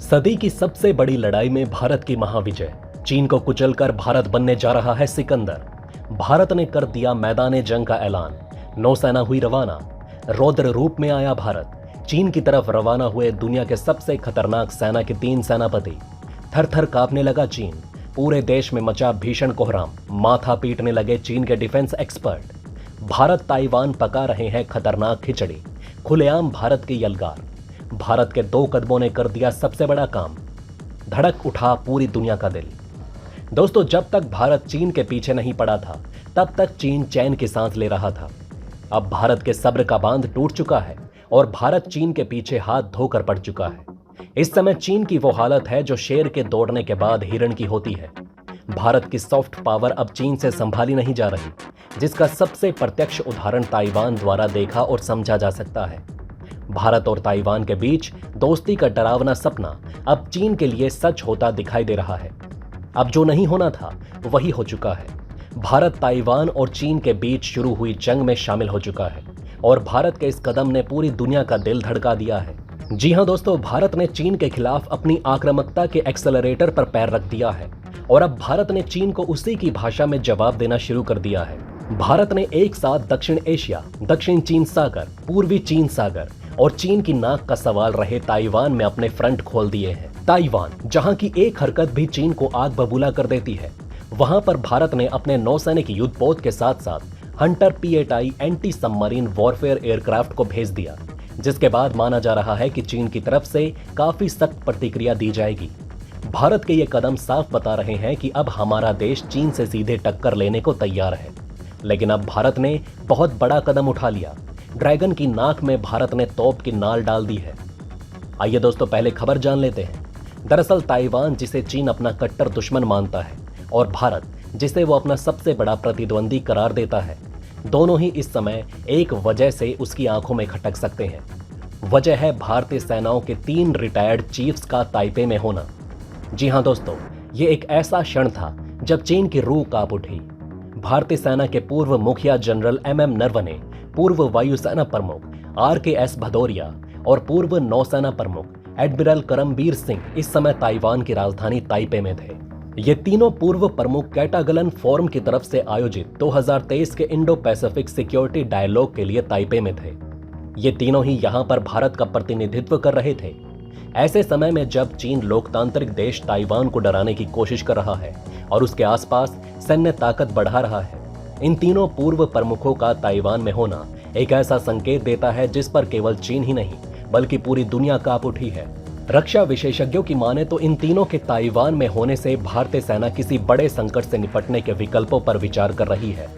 सदी की सबसे बड़ी लड़ाई में भारत की महाविजय। चीन को कुचलकर भारत बनने जा रहा है सिकंदर। भारत ने कर दिया मैदाने जंग का ऐलान। नौसेना हुई रवाना। रौद्र रूप में आया भारत। चीन की तरफ रवाना हुए दुनिया के सबसे खतरनाक सेना के 3 सेनापति। थर थर कांपने लगा चीन। पूरे देश में मचा भीषण कोहराम। माथा पीटने लगे चीन के डिफेंस एक्सपर्ट। भारत ताइवान पका रहे हैं खतरनाक खिचड़ी। खुलेआम भारत की यलगार। भारत के 2 कदमों ने कर दिया सबसे बड़ा काम। धड़क उठा पूरी दुनिया का दिल। दोस्तों, जब तक भारत चीन के पीछे नहीं पड़ा था तब तक चीन चैन की सांस ले रहा था। अब भारत के सब्र का बांध टूट चुका है और भारत चीन के पीछे हाथ धोकर पड़ चुका है। इस समय चीन की वो हालत है जो शेर के दौड़ने के बाद हिरण की होती है। भारत की सॉफ्ट पावर अब चीन से संभाली नहीं जा रही, जिसका सबसे प्रत्यक्ष उदाहरण ताइवान द्वारा देखा और समझा जा सकता है। भारत और ताइवान के बीच दोस्ती का डरावना सपना अब चीन के लिए सच होता दिखाई दे रहा है। अब जो नहीं होना था वही हो चुका है। भारत ताइवान और चीन के बीच शुरू हुई जंग में शामिल हो चुका है और भारत के इस कदम ने पूरी दुनिया का दिल धड़का दिया है। जी हां दोस्तों, भारत ने चीन के खिलाफ अपनी आक्रामकता के एक्सेलरेटर पर पैर रख दिया है और अब भारत ने चीन को उसी की भाषा में जवाब देना शुरू कर दिया है। भारत ने एक साथ दक्षिण एशिया, दक्षिण चीन सागर, पूर्वी चीन सागर और चीन की नाक का सवाल रहे ताइवान में अपने फ्रंट खोल दिए हैं। ताइवान, जहां की एक हरकत भी चीन को आग बबूला कर देती है, वहां पर भारत ने अपने नौसैनिक युद्धपोत के साथ साथ Hunter P-8I anti submarine warfare aircraft को भेज दिया, जिसके बाद माना जा रहा है कि चीन की तरफ से काफी सख्त प्रतिक्रिया दी जाएगी। भारत के ये कदम साफ बता रहे हैं कि अब हमारा देश चीन से सीधे टक्कर लेने को तैयार है। लेकिन अब भारत ने बहुत बड़ा कदम उठा लिया। ड्रैगन की नाक में भारत ने तोप की नाल डाल दी है। आइए दोस्तों, पहले खबर जान लेते हैं। दरअसल ताइवान, जिसे चीन अपना कट्टर दुश्मन मानता है, और भारत, जिसे वो अपना सबसे बड़ा प्रतिद्वंदी करार देता है, दोनों ही इस समय एक वजह से उसकी आंखों में खटक सकते हैं। वजह है भारतीय सेनाओं के 3 रिटायर्ड चीफ्स का ताइपे में होना। जी हां दोस्तों, ये एक ऐसा क्षण था जब चीन की रूह कांप उठी। भारतीय सेना के पूर्व मुखिया जनरल MM नरवणे, पूर्व वायुसेना प्रमुख RKS भदौरिया और पूर्व नौसेना प्रमुख एडमिरल करमबीर सिंह इस समय ताइवान की राजधानी ताइपे में थे। ये तीनों पूर्व प्रमुख कैटागलन फोरम की तरफ से आयोजित 2023 के इंडो पैसिफिक सिक्योरिटी डायलॉग के लिए ताइपे में थे। ये तीनों ही यहां पर भारत का प्रतिनिधित्व कर रहे थे। ऐसे समय में जब चीन लोकतांत्रिक देश ताइवान को डराने की कोशिश कर रहा है और उसके आसपास सैन्य ताकत बढ़ा रहा है, इन तीनों पूर्व प्रमुखों का ताइवान में होना एक ऐसा संकेत देता है जिस पर केवल चीन ही नहीं बल्कि पूरी दुनिया कांप उठी है। रक्षा विशेषज्ञों की माने तो इन तीनों के ताइवान में होने से भारतीय सेना किसी बड़े संकट से निपटने के विकल्पों पर विचार कर रही है।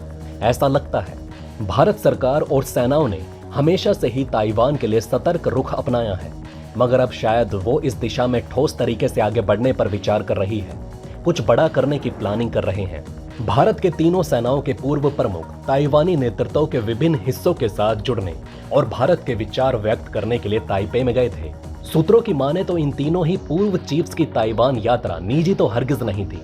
ऐसा लगता है भारत सरकार और सेनाओं ने हमेशा से ही ताइवान के लिए सतर्क रुख अपनाया है, मगर अब शायद वो इस दिशा में ठोस तरीके से आगे बढ़ने पर विचार कर रही है। कुछ बड़ा करने की प्लानिंग कर रहे हैं। भारत के तीनों सेनाओं के पूर्व प्रमुख ताइवानी नेतृत्व के विभिन्न हिस्सों के साथ जुड़ने और भारत के विचार व्यक्त करने के लिए ताइपे में गए थे। सूत्रों की माने तो इन तीनों ही पूर्व चीफ्स की ताइवान यात्रा निजी तो हरगिज नहीं थी।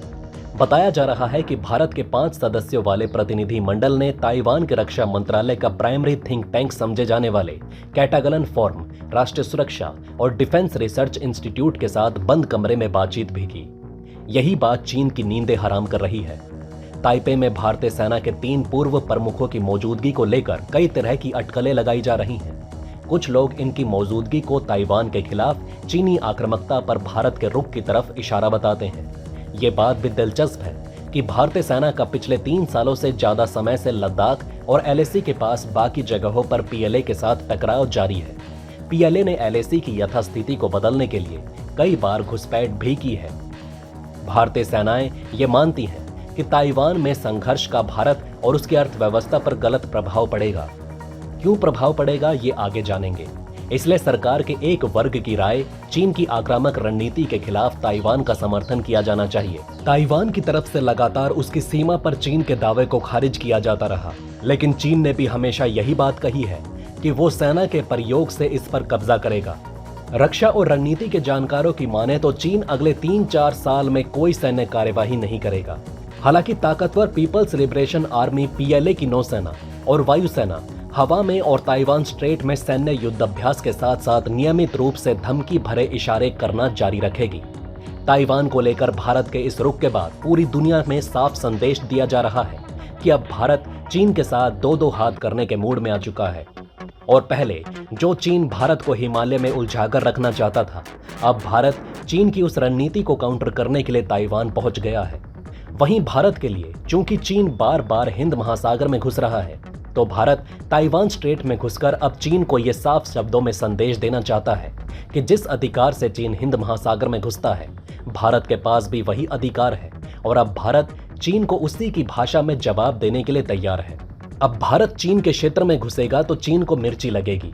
बताया जा रहा है कि भारत के 5 सदस्यों वाले प्रतिनिधि मंडल ने ताइवान के रक्षा मंत्रालय का प्राइमरी थिंक टैंक समझे जाने वाले कैटागलन फोरम, राष्ट्रीय सुरक्षा और डिफेंस रिसर्च इंस्टीट्यूट के साथ बंद कमरे में बातचीत भी की। यही बात चीन की नींदें हराम कर रही है। ताइपे में भारतीय सेना के 3 पूर्व प्रमुखों की मौजूदगी को लेकर कई तरह की अटकलें लगाई जा रही हैं। कुछ लोग इनकी मौजूदगी को ताइवान के खिलाफ चीनी आक्रामकता पर भारत के रुख की तरफ इशारा बताते हैं। ये बात भी दिलचस्प है कि भारतीय सेना का पिछले 3 सालों से ज्यादा समय से लद्दाख और LAC के पास बाकी जगहों पर PLA के साथ टकराव जारी है। PLA ने LAC की यथास्थिति को बदलने के लिए कई बार घुसपैठ भी की है। भारतीय सेनाएं ये मानती हैं कि ताइवान में संघर्ष का भारत और उसकी अर्थव्यवस्था पर गलत प्रभाव पड़ेगा। क्यों प्रभाव पड़ेगा ये आगे जानेंगे। इसलिए सरकार के एक वर्ग की राय, चीन की आक्रामक रणनीति के खिलाफ ताइवान का समर्थन किया जाना चाहिए। ताइवान की तरफ से लगातार उसकी सीमा पर चीन के दावे को खारिज किया जाता रहा, लेकिन चीन ने भी हमेशा यही बात कही है कि वो सेना के प्रयोग से इस पर कब्जा करेगा। रक्षा और रणनीति के जानकारों की माने तो चीन अगले 3-4 साल में कोई सैन्य कार्यवाही नहीं करेगा। हालांकि ताकतवर पीपल्स लिबरेशन आर्मी PLA की नौसेना और वायुसेना हवा में और ताइवान स्ट्रेट में सैन्य युद्धाभ्यास के साथ साथ नियमित रूप से धमकी भरे इशारे करना जारी रखेगी। ताइवान को लेकर भारत के इस रुख के बाद पूरी दुनिया में साफ संदेश दिया जा रहा है कि अब भारत चीन के साथ दो दो हाथ करने के मूड में आ चुका है। और पहले जो चीन भारत को हिमालय में उलझाकर रखना चाहता था, अब भारत चीन की उस रणनीति को काउंटर करने के लिए ताइवान पहुंच गया है। वहीं भारत के लिए चूंकि चीन बार बार हिंद महासागर में घुस रहा है, तो भारत ताइवान स्ट्रेट में घुसकर अब चीन को यह साफ शब्दों में संदेश देना चाहता है कि जिस अधिकार से चीन हिंद महासागर में घुसता है, भारत के पास भी वही अधिकार है और अब भारत चीन को उसी की भाषा में जवाब देने के लिए तैयार है। अब भारत चीन के क्षेत्र में घुसेगा तो चीन को मिर्ची लगेगी।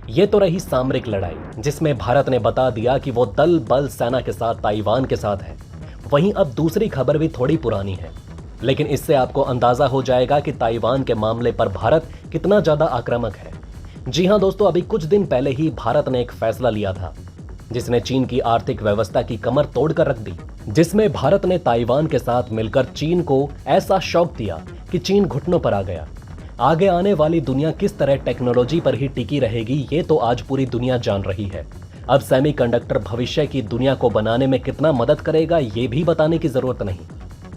ये तो रही सामरिक लड़ाई, जिसमें भारत ने बता दिया कि वो दल बल सेना के साथ ताइवान के साथ है। वहीं अब दूसरी खबर भी थोड़ी पुरानी है, लेकिन इससे आपको अंदाजा हो जाएगा कि ताइवान के मामले पर भारत कितना ज्यादा आक्रामक है। जी हां दोस्तों, अभी कुछ दिन पहले ही भारत ने एक फैसला लिया था जिसने चीन की आर्थिक व्यवस्था की कमर तोड़कर रख दी, जिसमें भारत ने ताइवान के साथ मिलकर चीन को ऐसा शॉक दिया कि चीन घुटनों पर आ गया। आगे आने वाली दुनिया किस तरह टेक्नोलॉजी पर ही टिकी रहेगी, ये तो आज पूरी दुनिया जान रही है। अब सेमीकंडक्टर भविष्य की दुनिया को बनाने में कितना मदद करेगा, ये भी बताने की जरूरत नहीं।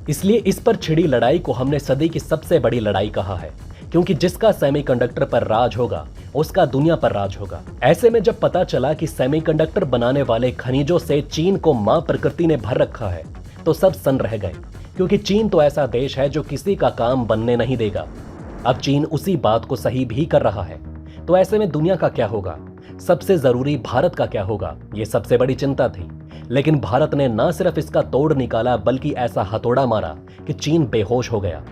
इसलिए इस पर छिड़ी लड़ाई को हमने सदी की सबसे बड़ी लड़ाई कहा है, क्योंकि जिसका सेमीकंडक्टर पर राज होगा उसका दुनिया पर राज होगा। ऐसे में जब पता चला कि सेमीकंडक्टर बनाने वाले खनिजों से चीन को मां प्रकृति ने भर रखा है, तो सब सन्न रह गए, क्योंकि चीन तो ऐसा देश है जो किसी का काम बनने नहीं देगा। अब चीन उसी बात को सही भी कर रहा है, तो ऐसे में दुनिया का क्या होगा, सबसे जरूरी भारत का क्या होगा, ये सबसे बड़ी चिंता थी। लेकिन भारत ने न सिर्फ इसका तोड़ निकाला, बल्कि ऐसा हथौड़ा मारा कि चीन बेहोश हो गया।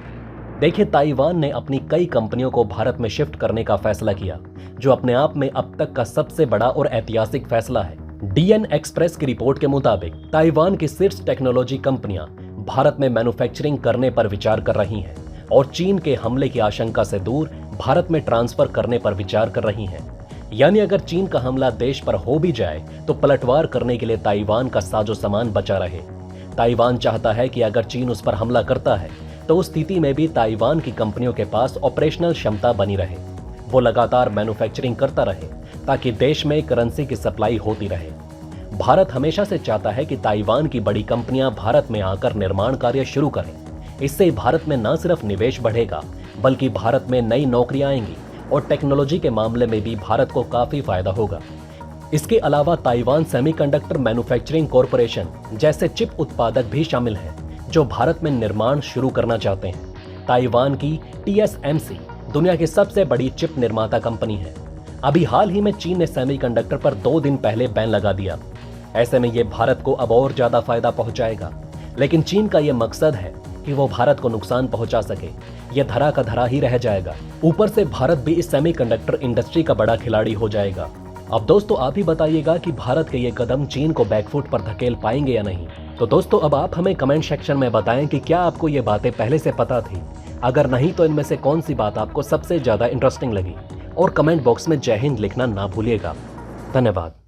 देखिए, ताइवान ने अपनी कई कंपनियों को भारत में शिफ्ट करने का फैसला किया, जो अपने आप में अब तक का सबसे बड़ा और ऐतिहासिक फैसला है। डीएन एक्सप्रेस की रिपोर्ट के मुताबिक ताइवान की शीर्ष टेक्नोलॉजी कंपनियां भारत में मैन्युफैक्चरिंग करने पर विचार कर रही हैं और चीन के हमले की आशंका से दूर भारत में ट्रांसफर करने पर विचार कर रही हैं। यानी अगर चीन का हमला देश पर हो भी जाए तो पलटवार करने के लिए ताइवान का साजो सामान बचा रहे। ताइवान चाहता है कि अगर चीन उस पर हमला करता है तो उस स्थिति में भी ताइवान की कंपनियों के पास ऑपरेशनल क्षमता बनी रहे, वो लगातार मैन्युफैक्चरिंग करता रहे ताकि देश में करेंसी की सप्लाई होती रहे। भारत हमेशा से चाहता है कि ताइवान की बड़ी कंपनियां भारत में आकर निर्माण कार्य शुरू करें। इससे भारत में न सिर्फ निवेश बढ़ेगा, बल्कि भारत में नई नौकरियां आएंगी और टेक्नोलॉजी के मामले में भी भारत को काफी फायदा होगा। इसके अलावा ताइवान सेमीकंडक्टर मैन्युफैक्चरिंग कॉरपोरेशन जैसे चिप उत्पादक भी शामिल हैं, जो भारत में निर्माण शुरू करना चाहते हैं। ताइवान की TSMC दुनिया की सबसे बड़ी चिप निर्माता कंपनी है। अभी हाल ही में चीन ने सेमीकंडक्टर पर 2 दिन पहले बैन लगा दिया। ऐसे में ये भारत को अब और ज्यादा फायदा पहुंचाएगा, लेकिन चीन का यह मकसद है कि वो भारत को नुकसान पहुंचा सके। ये धरा का धरा ही रह जाएगा। ऊपर से भारत भी इस सेमीकंडक्टर इंडस्ट्री का बड़ा खिलाड़ी हो जाएगा। अब दोस्तों, आप ही बताइएगा कि भारत के ये कदम चीन को बैकफुट पर धकेल पाएंगे या नहीं। तो दोस्तों, अब आप हमें कमेंट सेक्शन में बताएं कि क्या आपको ये बातें पहले से पता थी। अगर नहीं तो इनमें से कौन सी बात आपको सबसे ज्यादा इंटरेस्टिंग लगी, और कमेंट बॉक्स में जय हिंद लिखना ना भूलिएगा। धन्यवाद।